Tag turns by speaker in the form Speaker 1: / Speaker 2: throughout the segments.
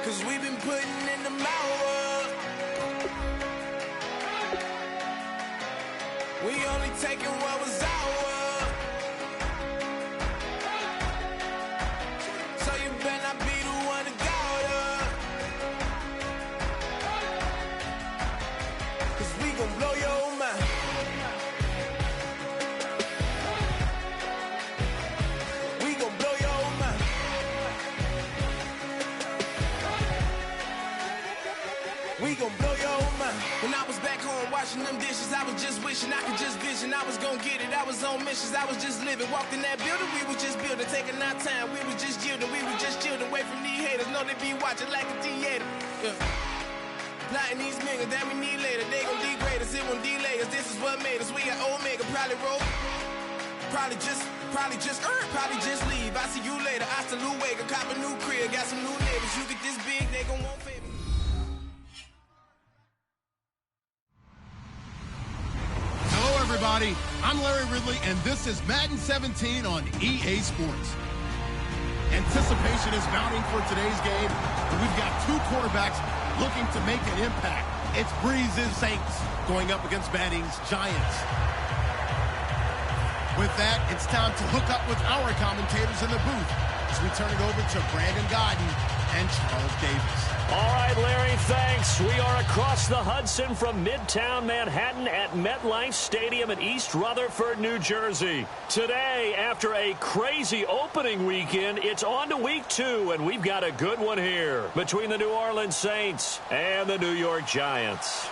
Speaker 1: 'cause we've been putting in the hours. We only taking what was ours. So you better not be the one to go up. 'Cause we gon' blow your mind. We gon' blow your mind. We gon' blow your mind. When I was back home washing them dishes, I was just wishing I could just vision. I was gon' get it. I was on missions. I was just living. Walked in that building, we was just building. Taking our time, we was just yielding. We was just chilled away from these haters. Know they be watching like a theater. Yeah. Plotting these niggas that we need later. They gon' degrade us, it won't delay us. This is what made us. We got Omega, probably roll. Probably just leave. I see you later. I still wake up, cop a new crib. Got some new neighbors. You get this big, they gon' want favor.
Speaker 2: Hello, everybody. I'm Larry Ridley, and this is Madden 17 on EA Sports. Anticipation is mounting for today's game, and we've got two quarterbacks looking to make an impact. It's Breeze's Saints going up against Manning's Giants. With that, it's time to hook up with our commentators in the booth as we turn it over to Brandon Godden and Charles Davis.
Speaker 3: All right, Larry, thanks. We are across the Hudson from Midtown Manhattan at MetLife Stadium in East Rutherford, New Jersey. Today, after a crazy opening weekend, it's on to week 2, and we've got a good one here between the New Orleans Saints and the New York Giants.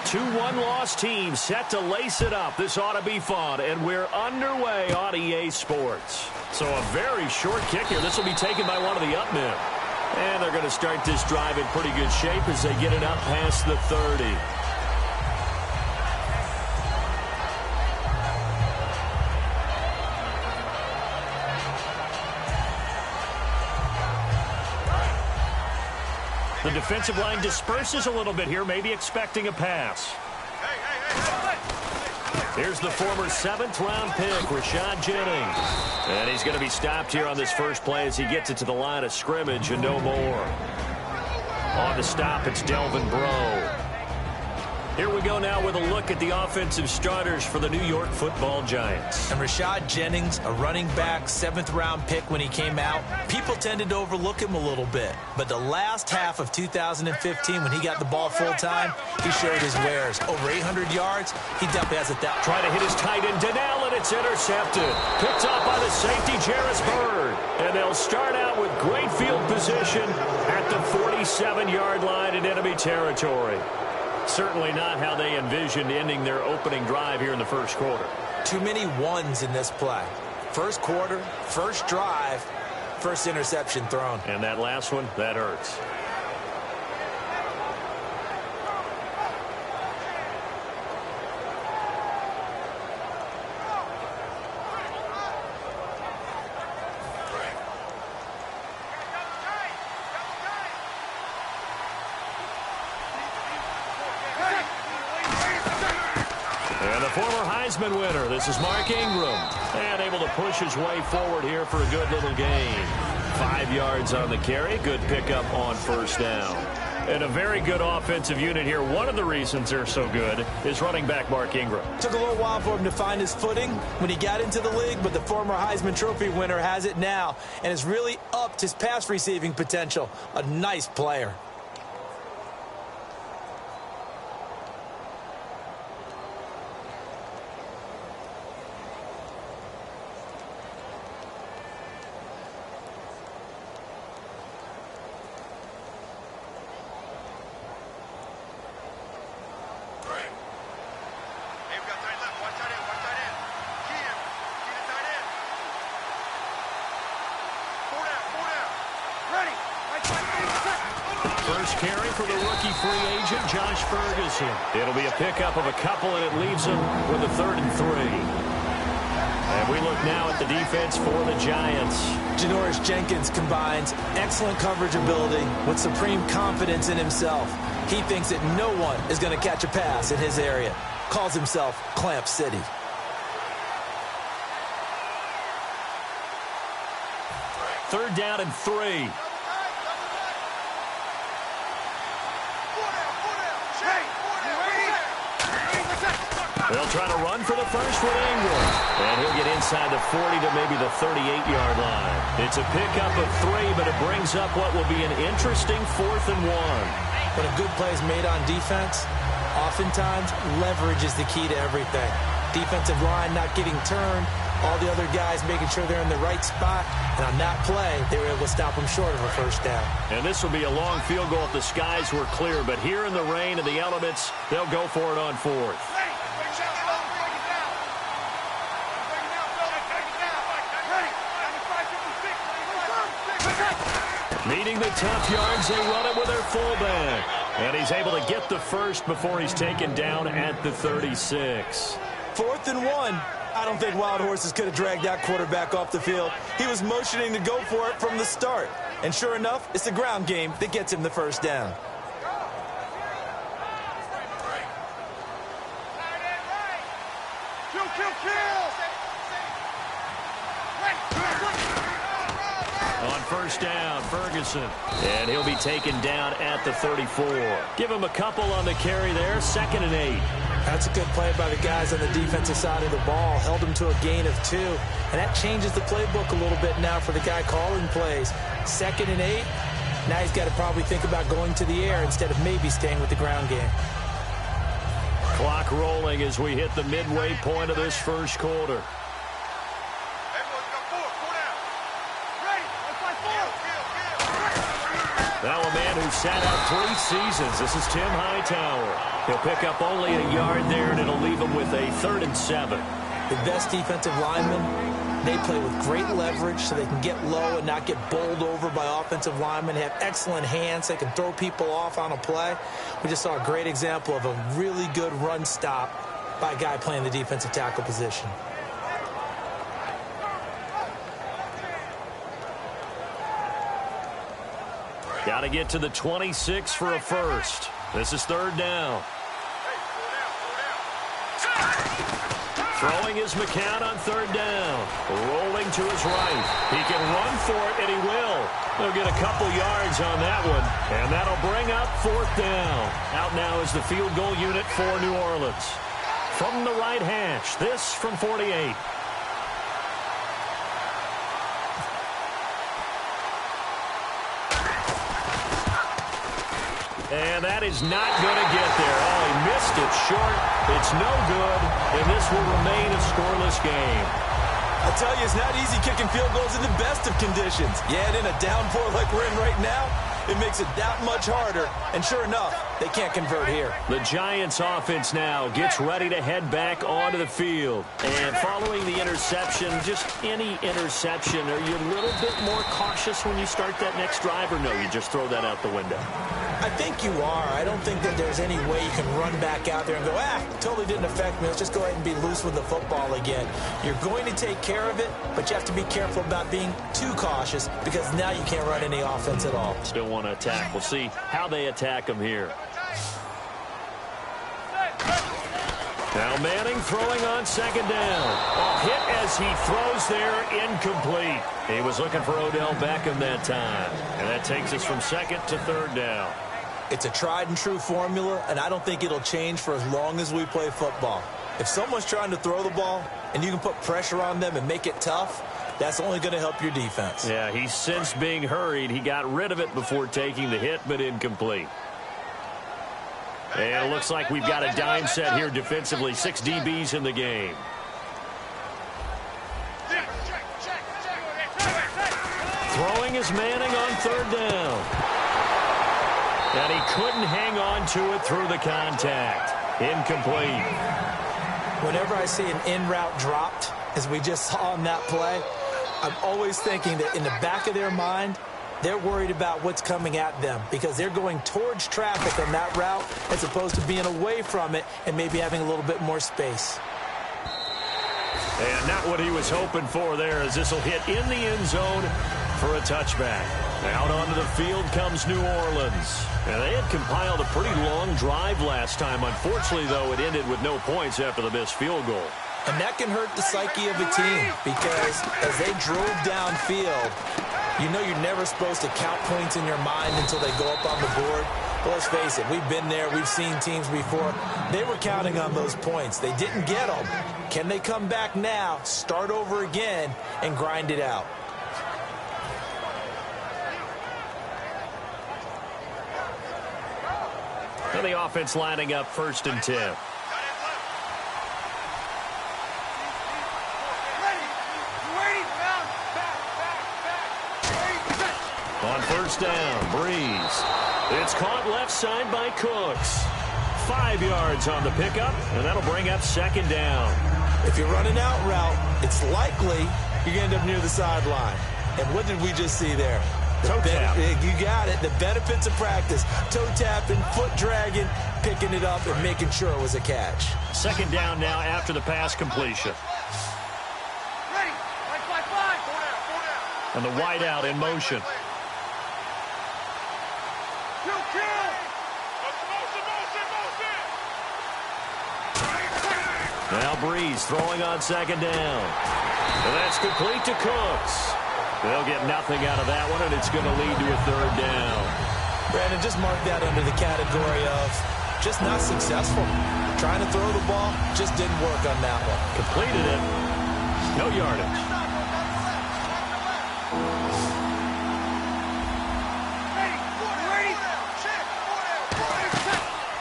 Speaker 3: Two one-loss teams set to lace it up. This ought to be fun, and we're underway on EA Sports. So a very short kick here. This will be taken by one of the up men. And they're going to start this drive in pretty good shape as they get it up past the 30. The defensive line disperses a little bit here, maybe expecting a pass. Here's the former 7th-round pick, Rashad Jennings. And he's going to be stopped here on this first play as he gets it to the line of scrimmage and no more. On the stop, it's Delvin Breaux. Here we go now with a look at the offensive starters for the New York Football Giants.
Speaker 4: And Rashad Jennings, a running back, 7th-round pick when he came out. People tended to overlook him a little bit. But the last half of 2015, when he got the ball full-time, he showed his wares. Over 800 yards, he definitely has it that.
Speaker 3: Trying to hit his tight end, Donnell, and it's intercepted. Picked up by the safety, Jarris Byrd. And they'll start out with great field position at the 47-yard line in enemy territory. Certainly not how they envisioned ending their opening drive here in the first quarter.
Speaker 4: Too many ones in this play. First quarter, first drive, first interception thrown.
Speaker 3: And that last one, that hurts. Winner. This is Mark Ingram, and able to push his way forward here for a good little gain. 5 yards on the carry. Good pickup on first down. And a very good offensive unit here. One of the reasons they're so good is running back Mark Ingram.
Speaker 4: Took a little while for him to find his footing when he got into the league, but the former Heisman Trophy winner has it now and has really upped his pass receiving potential. A nice player.
Speaker 3: First carry for the rookie free agent, Josh Ferguson. It'll be a pickup of a couple, and it leaves him with a 3rd and 3. And we look now at the defense for the Giants.
Speaker 4: Janoris Jenkins combines excellent coverage ability with supreme confidence in himself. He thinks that no one is going to catch a pass in his area. Calls himself Clamp City.
Speaker 3: 3rd down and 3. They'll try to run for the first with Ingram. And he'll get inside the 40 to maybe the 38-yard line. It's a pickup of 3, but it brings up what will be an interesting 4th and 1.
Speaker 4: When a good play is made on defense, oftentimes leverage is the key to everything. Defensive line not getting turned, all the other guys making sure they're in the right spot, and on that play, they were able to stop them short of a first down.
Speaker 3: And this will be a long field goal if the skies were clear, but here in the rain and the elements, they'll go for it on 4th. Needing the tough yards, they run it with their fullback. And he's able to get the first before he's taken down at the 36.
Speaker 4: 4th and 1. I don't think Wild Horses could have dragged that quarterback off the field. He was motioning to go for it from the start. And sure enough, it's the ground game that gets him the first down.
Speaker 3: On first down, Ferguson. And he'll be taken down at the 34. Give him a couple on the carry there, 2nd and 8.
Speaker 4: That's a good play by the guys on the defensive side of the ball. Held him to a gain of 2. And that changes the playbook a little bit now for the guy calling plays. 2nd and 8. Now he's got to probably think about going to the air instead of maybe staying with the ground game.
Speaker 3: Clock rolling as we hit the midway point of this first quarter. Now a man who sat out 3 seasons. This is Tim Hightower. He'll pick up only a yard there, and it'll leave him with a 3rd and 7.
Speaker 4: The best defensive linemen, they play with great leverage so they can get low and not get bowled over by offensive linemen. They have excellent hands. They can throw people off on a play. We just saw a great example of a really good run stop by a guy playing the defensive tackle position.
Speaker 3: Got to get to the 26 for a first. This is 3rd down. Throwing is McCown on 3rd down. Rolling to his right. He can run for it, and he will. He'll get a couple yards on that one, and that'll bring up 4th down. Out now is the field goal unit for New Orleans. From the right hash, this from 48. And that is not going to get there. Oh, he missed it short. It's no good, and this will remain a scoreless game.
Speaker 4: I tell you, it's not easy kicking field goals in the best of conditions. Yeah, and in a downpour like we're in right now, it makes it that much harder. And sure enough, they can't convert here.
Speaker 3: The Giants offense now gets ready to head back onto the field. And following the interception, just any interception, are you a little bit more cautious when you start that next drive, or no, you just throw that out the window?
Speaker 4: I think you are. I don't think that there's any way you can run back out there and go, totally didn't affect me. Let's just go ahead and be loose with the football again. You're going to take care of it, but you have to be careful about being too cautious because now you can't run any offense at all.
Speaker 3: Still want to attack. We'll see how they attack him here. Now Manning throwing on 2nd down. A hit as he throws there, incomplete. He was looking for Odell Beckham that time. And that takes us from 2nd to 3rd down.
Speaker 4: It's a tried and true formula, and I don't think it'll change for as long as we play football. If someone's trying to throw the ball and you can put pressure on them and make it tough, that's only going to help your defense.
Speaker 3: Yeah, he's since being hurried. He got rid of it before taking the hit, but incomplete. And it looks like we've got a dime set here defensively. 6 DBs in the game. Throwing is Manning on 3rd down. And he couldn't hang on to it through the contact. Incomplete.
Speaker 4: Whenever I see an in-route dropped, as we just saw on that play, I'm always thinking that in the back of their mind, they're worried about what's coming at them because they're going towards traffic on that route as opposed to being away from it and maybe having a little bit more space.
Speaker 3: And not what he was hoping for there, as this will hit in the end zone for a touchback. Out onto the field comes New Orleans. And they had compiled a pretty long drive last time. Unfortunately, though, it ended with no points after the missed field goal.
Speaker 4: And that can hurt the psyche of a team because as they drove downfield, You know you're never supposed to count points in your mind until they go up on the board. But let's face it, we've been there. We've seen teams before. They were counting on those points. They didn't get them. Can they come back now, start over again, and grind it out?
Speaker 3: And the offense lining up 1st and 10. On 1st down, Breeze. It's caught left side by Cooks. 5 yards on the pickup, and that'll bring up 2nd down.
Speaker 4: If you're running out route, it's likely you're going to end up near the sideline. And what did we just see there?
Speaker 3: Toe tap.
Speaker 4: You got it. The benefits of practice. Toe tapping, foot dragging, picking it up, and making sure it was a catch.
Speaker 3: 2nd down now after the pass completion. And the wideout in motion. Now Breeze throwing on 2nd down. And that's complete to Cooks. They'll get nothing out of that one, and it's going to lead to a 3rd down.
Speaker 4: Brandon, just mark that under the category of just not successful. Trying to throw the ball, just didn't work on that one.
Speaker 3: Completed it. No yardage.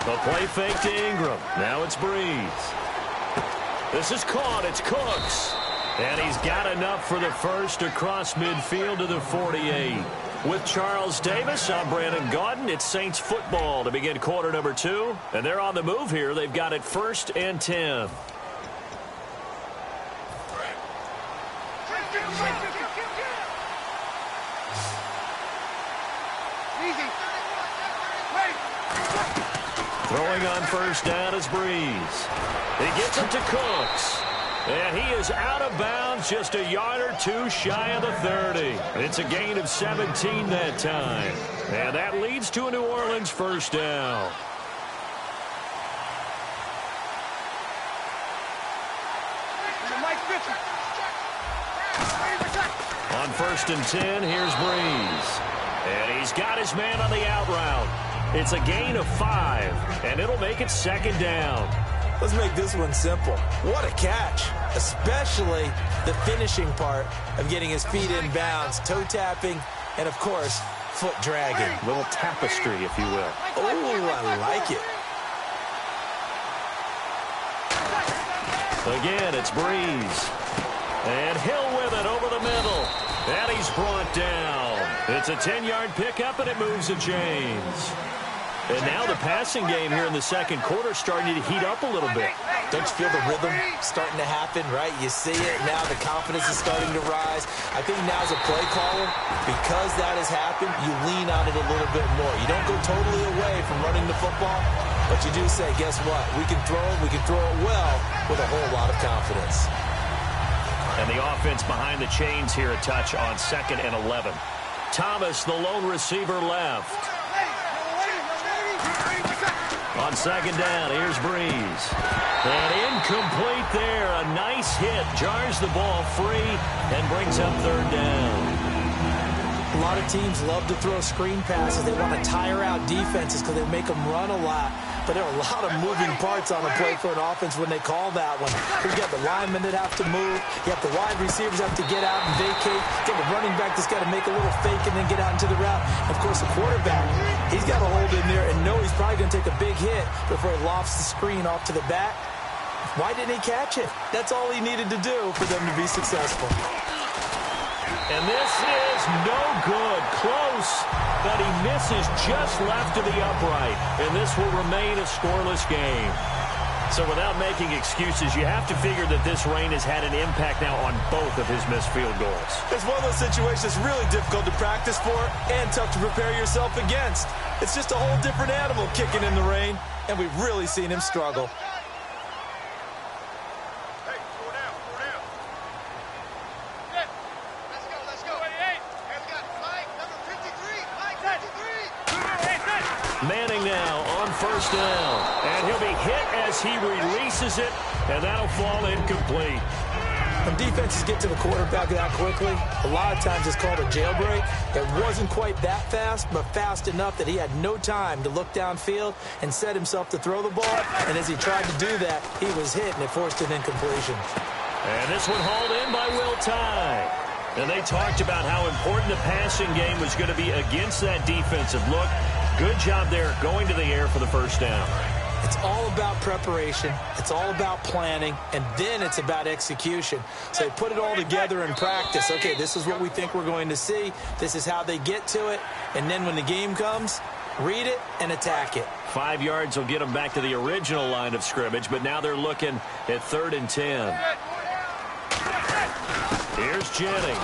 Speaker 3: The play fake to Ingram. Now it's Breeze. This is caught. It's Cooks. And he's got enough for the first across midfield to the 48. With Charles Davis, I'm Brandon Gaudin. It's Saints football to begin quarter number 2. And they're on the move here. They've got it 1st and 10. Throwing on 1st down is Breeze. He gets it to Cooks. And he is out of bounds, just a yard or 2 shy of the 30. It's a gain of 17 that time. And that leads to a New Orleans 1st down. On 1st and 10, here's Breeze. And he's got his man on the out route. It's a gain of 5, and it'll make it 2nd down.
Speaker 4: Let's make this one simple. What a catch, especially the finishing part of getting his feet in bounds, toe tapping, and, of course, foot dragging.
Speaker 3: A little tapestry, if you will.
Speaker 4: Oh, I like it.
Speaker 3: Again, it's Breeze. And Hill with it over the middle. And he's brought down. It's a 10-yard pickup, and it moves the chains. And now the passing game here in the 2nd quarter starting to heat up a little bit.
Speaker 4: Don't you feel the rhythm starting to happen, right? You see it now. The confidence is starting to rise. I think now as a play caller, because that has happened, you lean on it a little bit more. You don't go totally away from running the football, but you do say, guess what? We can throw it. We can throw it well with a whole lot of confidence.
Speaker 3: And the offense behind the chains here a touch on 2nd and 11. Thomas, the lone receiver, left. On 2nd down, here's Breeze. And incomplete there. A nice hit. Jars the ball free and brings up 3rd down.
Speaker 4: A lot of teams love to throw screen passes. They want to tire out defenses because they make them run a lot. But there are a lot of moving parts on a play for an offense when they call that one. You got the linemen that have to move. You have the wide receivers have to get out and vacate. You got the running back that's got to make a little fake and then get out into the route. And, of course, the quarterback, he's got to hold in there and know he's probably going to take a big hit before he lofts the screen off to the back. Why didn't he catch it? That's all he needed to do for them to be successful.
Speaker 3: And this is no good. Close, but he misses just left of the upright. And this will remain a scoreless game. So without making excuses, you have to figure that this rain has had an impact now on both of his missed field goals.
Speaker 4: It's one of those situations really difficult to practice for and tough to prepare yourself against. It's just a whole different animal kicking in the rain, and we've really seen him struggle.
Speaker 3: Manning now on 1st down. And he'll be hit as he releases it, and that'll fall incomplete.
Speaker 4: When defenses get to the quarterback that quickly, a lot of times it's called a jailbreak. It wasn't quite that fast, but fast enough that he had no time to look downfield and set himself to throw the ball. And as he tried to do that, he was hit, and it forced an incompletion.
Speaker 3: And this one hauled in by Will Tye. And they talked about how important the passing game was going to be against that defensive look. Good job there going to the air for the first down.
Speaker 4: It's all about preparation. It's all about planning. And then it's about execution. So they put it all together in practice. Okay, this is what we think we're going to see. This is how they get to it. And then when the game comes, read it and attack it.
Speaker 3: 5 yards will get them back to the original line of scrimmage, but now they're looking at 3rd and 10. Here's Jennings.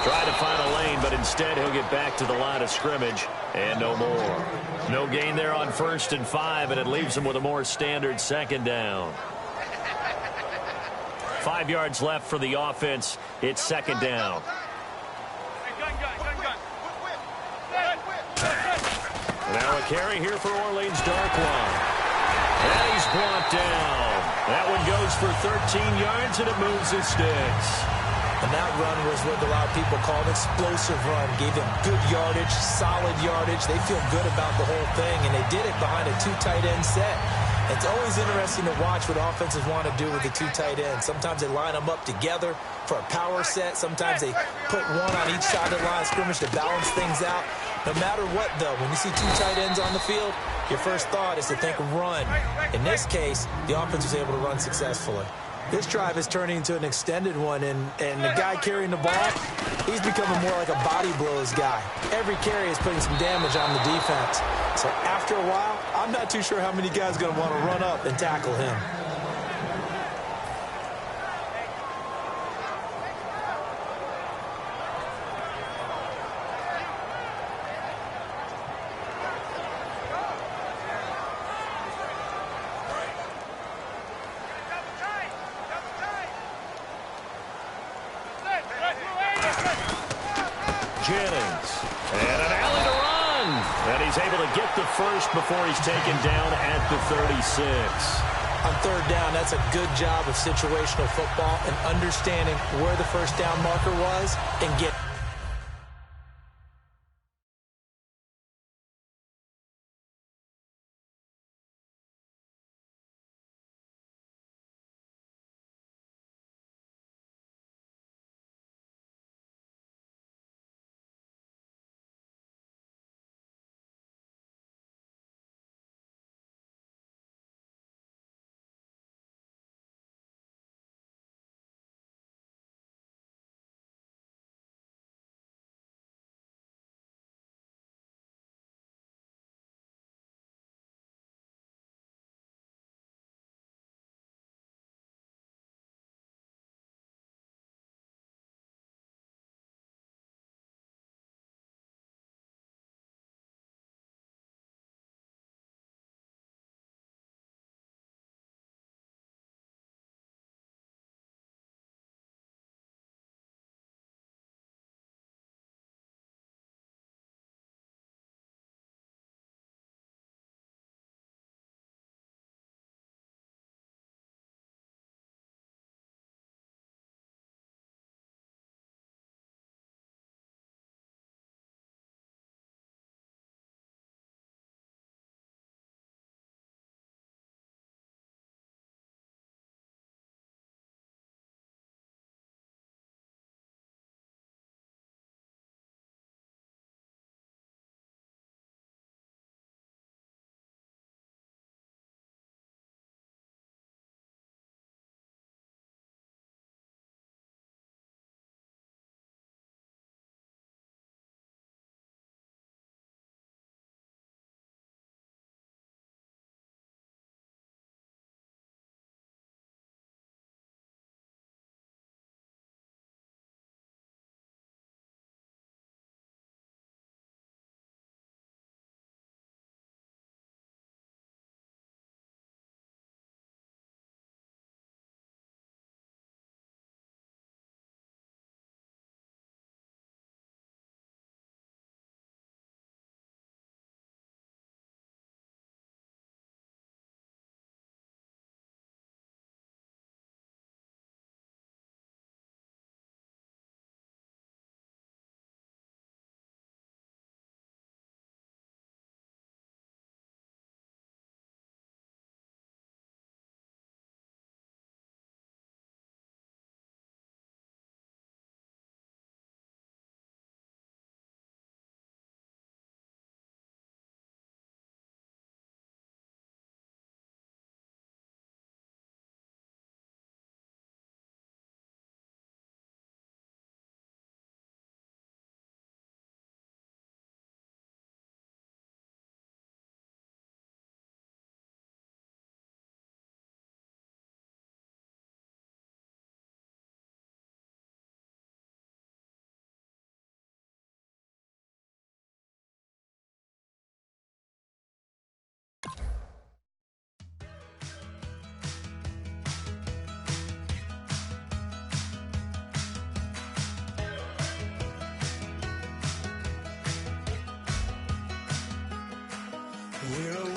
Speaker 3: Trying to find a lane, but instead he'll get back to the line of scrimmage and no more. No gain there on 1st and 5, and it leaves them with a more standard 2nd down. 5 yards left for the offense. It's 2nd down. Now a carry here for Orleans Darkwa. And he's brought down. That one goes for 13 yards, and it moves his sticks.
Speaker 4: And that run was what a lot of people call an explosive run. Gave them good yardage, solid yardage. They feel good about the whole thing, and they did it behind a 2 tight end set. It's always interesting to watch what offenses want to do with the 2 tight ends. Sometimes they line them up together for a power set. Sometimes they put one on each side of the line of scrimmage to balance things out. No matter what, though, when you see 2 tight ends on the field, your first thought is to think run. In this case, the offense was able to run successfully. This drive is turning into an extended one, and the guy carrying the ball, he's becoming more like a body blows guy. Every carry is putting some damage on the defense. So after a while, I'm not too sure how many guys are going to want to run up and tackle him.
Speaker 3: Jennings. And an alley to run. And he's able to get the first before he's taken down at the 36.
Speaker 4: On 3rd down, that's a good job of situational football and understanding where the first down marker was and get
Speaker 1: We're